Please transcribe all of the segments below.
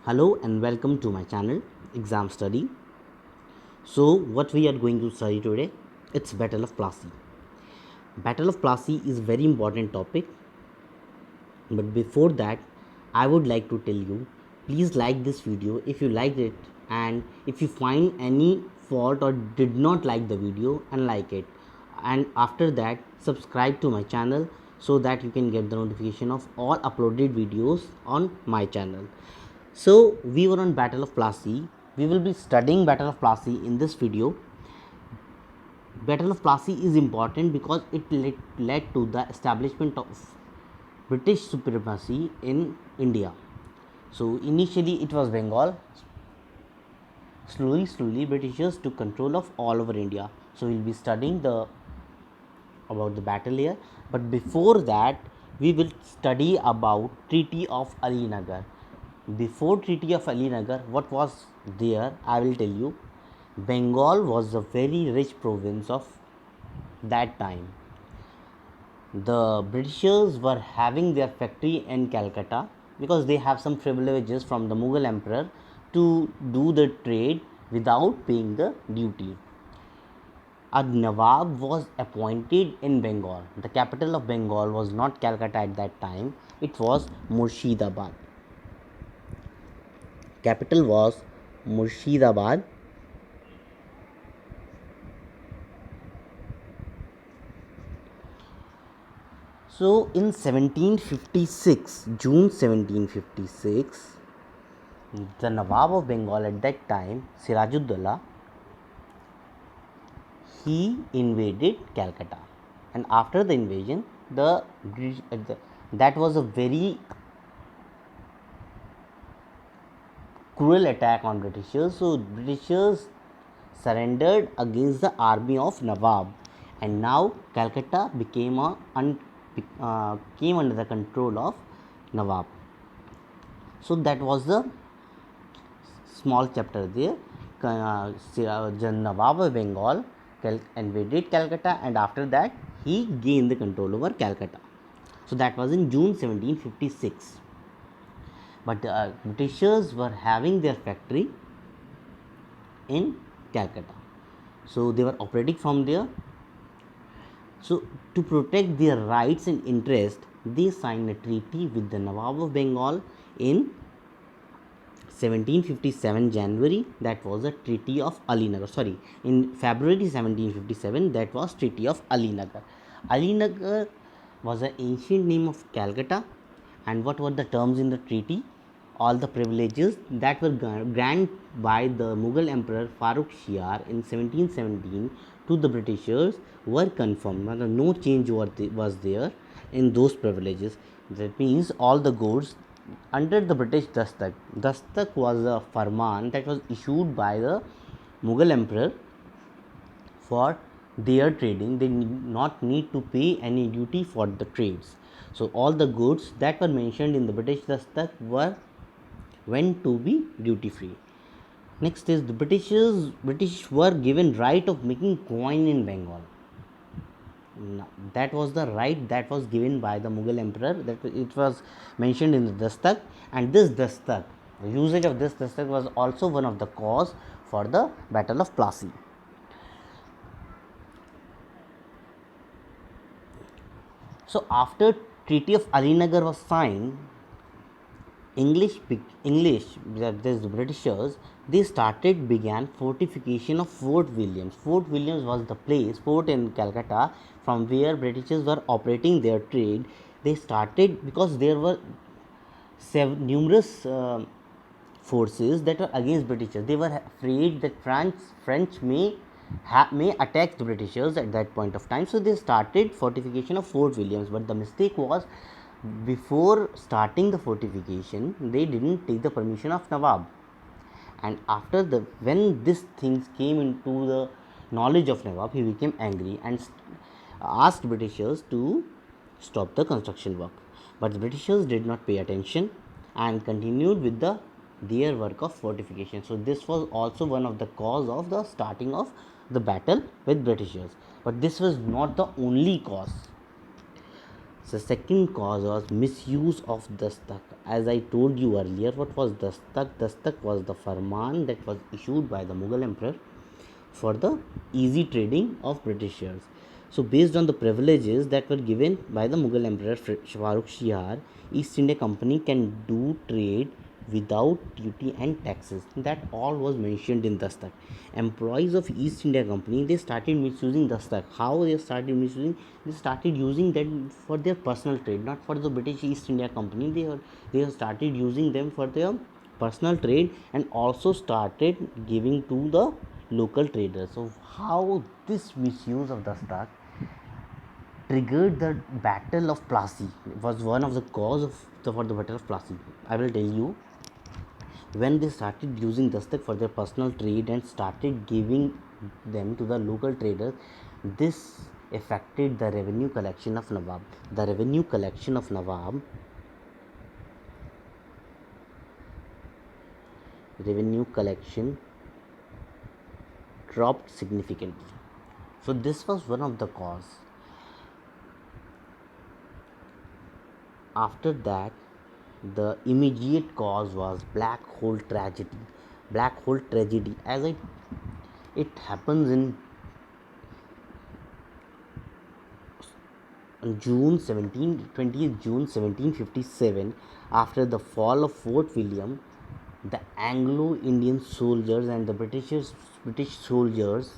Hello and welcome to my channel Exam Study. So what we are going to study today, it's Battle of Plassey. Battle of Plassey is very important topic, but before that I would like to tell you, please like this video if you liked it, and if you find any fault or did not like the video, unlike it, and after that subscribe to my channel so that you can get the notification of all uploaded videos on my channel. So we were on Battle of Plassey. We will be studying Battle of Plassey in this video. Battle of Plassey is important because it led to the establishment of British supremacy in India. So initially it was Bengal. Slowly Britishers took control of all over India. So we'll be studying the about the battle here. But before that, we will study about Treaty of Alinagar. Before Treaty of Alinagar, what was there? I will tell you. Bengal was a very rich province of that time. The Britishers were having their factory in Calcutta because they have some privileges from the Mughal emperor to do the trade without paying the duty. A Nawab was appointed in Bengal. The capital of Bengal was not Calcutta at that time, it was Murshidabad. Capital was Murshidabad. So in 1756, June 1756, the Nawab of Bengal at that time, Sirajuddaulah, he invaded Calcutta, and after the invasion, that was a very cruel attack on Britishers. So Britishers surrendered against the army of Nawab, and now Calcutta came under the control of Nawab. So that was the small chapter there. The Nawab of Bengal invaded Calcutta, and after that he gained the control over Calcutta. So that was in June 1756. But the Britishers were having their factory in Calcutta, so they were operating from there. So to protect their rights and interest, they signed a treaty with the Nawab of Bengal in 1757 January. That was a Treaty of Alinagar. Sorry, in February 1757, that was Treaty of Alinagar. Alinagar was an ancient name of Calcutta. And what were the terms in the treaty? All the privileges that were granted by the Mughal Emperor Farooq Shiar in 1717 to the Britishers were confirmed. No change was there in those privileges. That means all the goods under the British Dastak. Dastak was a farman that was issued by the Mughal Emperor for their trading. They not need to pay any duty for the trades. So all the goods that were mentioned in the British Dastak went to be duty free. Next is the British were given right of making coin in Bengal. That was the right that was given by the Mughal emperor. That it was mentioned in the Dastak, and this Dastak, the usage of this Dastak was also one of the cause for the Battle of Plassey. So after Treaty of Alinagar was signed, English, that is the Britishers, they began fortification of Fort Williams. Fort Williams was the fort in Calcutta from where Britishers were operating their trade. They started because there were numerous forces that were against Britishers. They were afraid that French may attack the Britishers at that point of time. So they started fortification of Fort Williams. But the mistake was, before starting the fortification, they didn't take the permission of Nawab. And after when these things came into the knowledge of Nawab, he became angry and asked Britishers to stop the construction work. But the Britishers did not pay attention and continued with their work of fortification. So this was also one of the cause of the starting of the battle with Britishers. But this was not the only cause. The second cause was misuse of dastak. As I told you earlier, what was dastak? Dastak was the farman that was issued by the Mughal emperor for the easy trading of Britishers. So, based on the privileges that were given by the Mughal Emperor Farooq Shihar, East India Company can do trade without duty and taxes. That all was mentioned in Dastak. Employees of East India Company, they started misusing Dastak. How they started misusing? They started using that for their personal trade, not for the British East India Company. They started using them for their personal trade and also started giving to the local traders. So how this misuse of the stock triggered the battle of Plassey. It was one of the cause of for the battle of Plassey. I will tell you, when they started using dastak for their personal trade and started giving them to the local traders, this affected the revenue collection of Nawab. The revenue collection dropped significantly. So this was one of the cause. After that, the immediate cause was black hole tragedy. Black hole tragedy, it happens in June 20th June 1757. After the fall of Fort William, the Anglo-Indian soldiers and the British soldiers,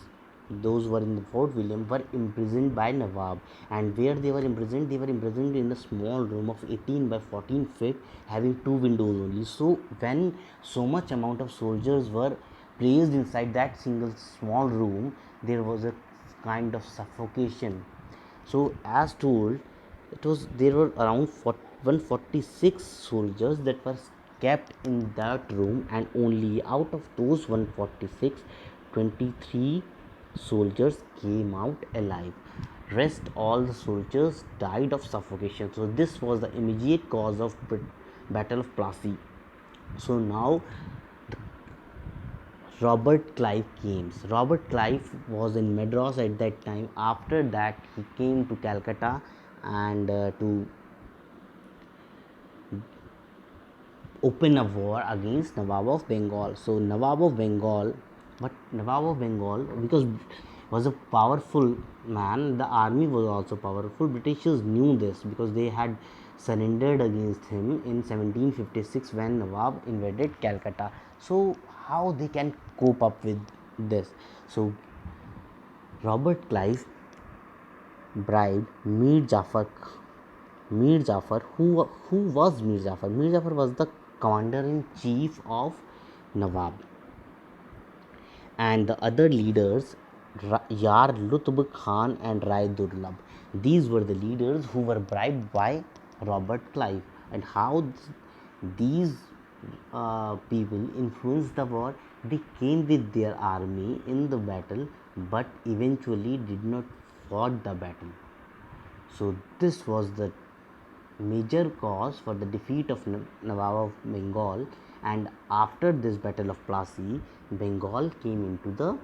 those who were in the Fort William, were imprisoned by Nawab. And where they were imprisoned? They were imprisoned in a small room of 18 by 14 feet, having two windows only. So when so much amount of soldiers were placed inside that single small room, there was a kind of suffocation. So as told, it was there were around 146 soldiers that were kept in that room, and only out of those 146, 23 soldiers came out alive. Rest all the soldiers died of suffocation. So this was the immediate cause of Battle of Plassey. So now Robert Clive came. Robert Clive was in Madras at that time. After that, he came to Calcutta and to open a war against Nawab of Bengal. So Nawab of Bengal, because was a powerful man, the army was also powerful. Britishers knew this because they had surrendered against him in 1756 when Nawab invaded Calcutta. So how they can cope up with this? So Robert Clive bribed Mir Jafar, who was Mir Jafar? Mir Jafar was the commander in chief of Nawab, and the other leaders, Yar Lutf Khan and Rai Durlab. These were the leaders who were bribed by Robert Clive. And how these people influenced the war? They came with their army in the battle, but eventually did not fought the battle. So this was the major cause for the defeat of Nawab of Bengal. And after this battle of Plassey, Bengal came into the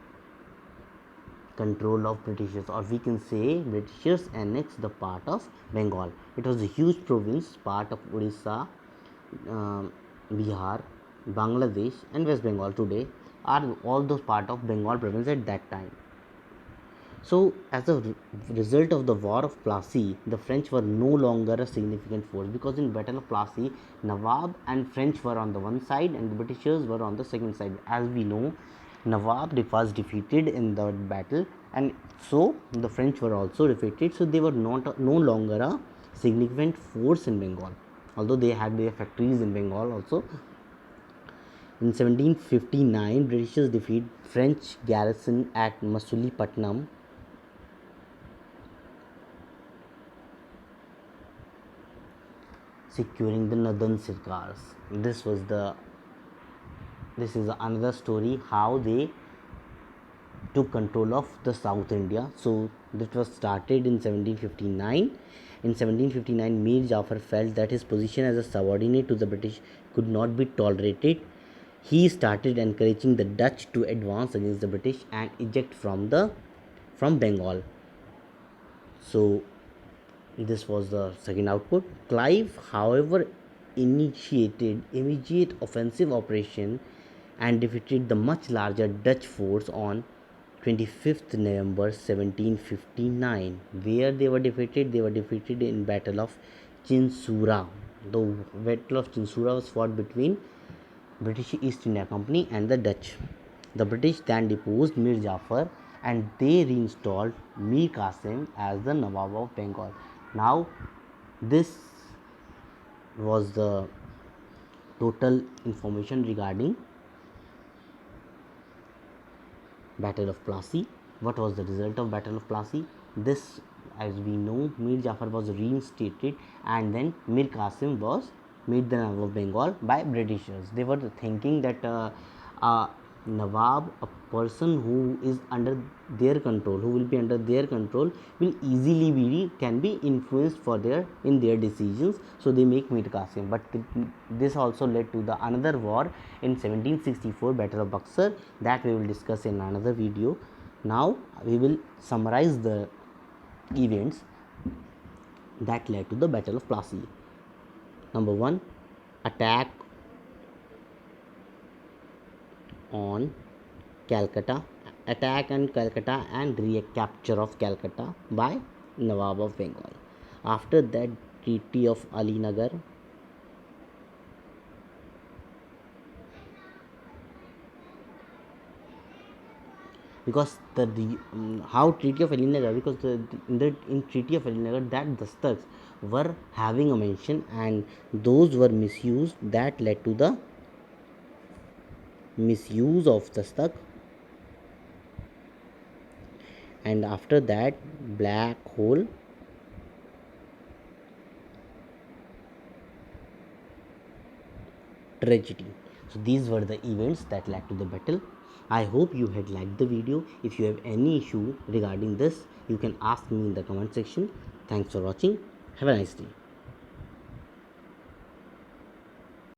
control of Britishers, or we can say Britishers annexed the part of Bengal. It was a huge province, part of Odisha, uh, Bihar, Bangladesh, and West Bengal today are all those part of Bengal province at that time. So, as a result of the War of Plassey, the French were no longer a significant force, because in Battle of Plassey, Nawab and French were on the one side and the Britishers were on the second side. As we know, Nawab was defeated in the battle, and so the French were also defeated. So they were no longer a significant force in Bengal, although they had their factories in Bengal also. In 1759, Britishers defeat French garrison at Masulipatam, securing the northern Sirkars. This is another story how they took control of the South India. So that was started in 1759. In 1759, Mir Jafar felt that his position as a subordinate to the British could not be tolerated. He started encouraging the Dutch to advance against the British and eject from Bengal. So This was the second output. Clive, however, initiated immediate offensive operation and defeated the much larger Dutch force on 25th November 1759. Where they were defeated? They were defeated in Battle of Chinsura. The Battle of Chinsura was fought between British East India Company and the Dutch. The British then deposed Mir Jafar and they reinstalled Mir Qasim as the Nawab of Bengal. Now, this was the total information regarding Battle of Plassey. What was the result of Battle of Plassey? This, as we know, Mir Jafar was reinstated and then Mir Qasim was made the Nawab of Bengal by Britishers. They were thinking that Nawab, a person who is under their control, who will be under their control, will easily can be influenced for in their decisions. So they make Mir Qasim. But this also led to the another war in 1764, Battle of Buxar, that we will discuss in another video. Now we will summarize the events that led to the Battle of Plassey. Number 1, attack on Calcutta, attack on Calcutta and recapture of Calcutta by Nawab of Bengal. After that, Treaty of Alinagar, because how Treaty of Alinagar, because in Treaty of Alinagar that Dastaks were having a mention and those were misused, that led to the misuse of Dastak. And after that, black hole tragedy. So these were the events that led to the battle. I hope you had liked the video. If you have any issue regarding this, you can ask me in the comment section. Thanks for watching. Have a nice day.